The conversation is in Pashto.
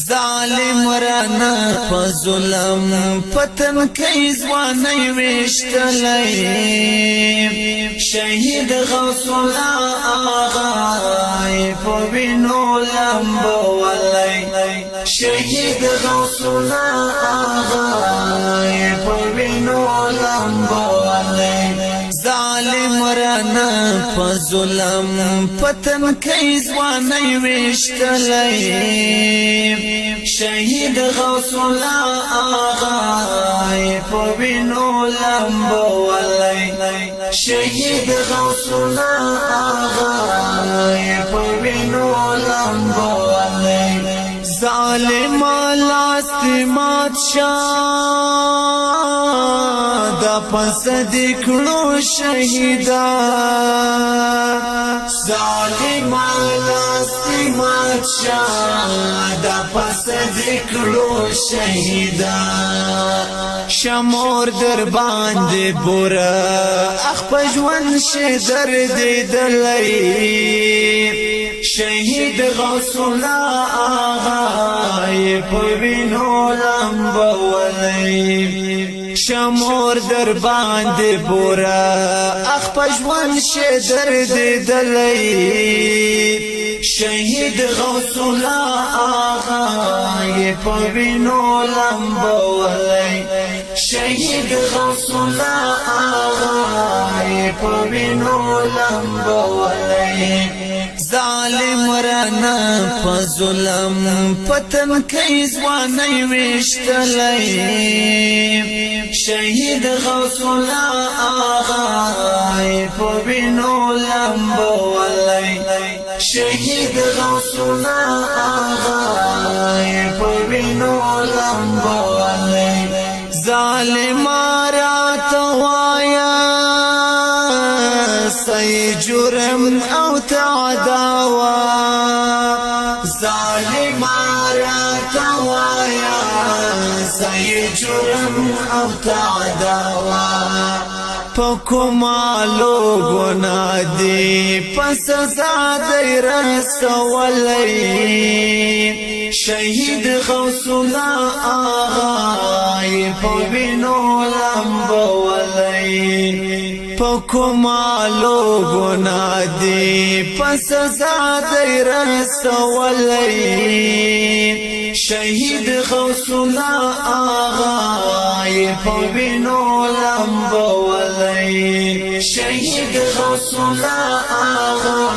ظالم رانا په ظلم پتن کای ځواني وشتلای شهید غوث الله آغا په وینو لمبو ولای شهید غوث الله آغا په وینو لمبو ولای ظالم رانا په ظلم پتن کای ځواني وشتلای شهید غوث الله آغا په وینو لمبو ولای شهید غوث الله آغا په وینو لمبو ولای ظالم لاستمات شاه دا پس دکړو شهیدا ظالم لاستمات شاه دا پس دکړو شهیدا شمور در باندې بورا اخ ژوند شه درد دلای شهید غوث الله آغا په وینو لمبو ولای شمور در باندې بورا اخ ژوند شه درد دلای شهید غوث الله آغا په وینو لمبو ولای شهید غوث الله آغا په وینو لمبو ولای ظالم رانا په ظلم پتن کای ځواني وشتلای شهید غوث الله آغا په وینو لمبو ولای شهید غوث الله آغا په وینو لمبو ولای ظالم راتوایا سی جرم او تعداوا ظالم راتوایا سی جرم او تعداوا پکمالو گنا دی پس زادی رسولی شهید غوث الله آغا په وینو لمبو ولای پکمالو گنا دی پس زادی رسولی شهید غوث الله آغا په وینو لمبو ولای شهید غوث الله آغا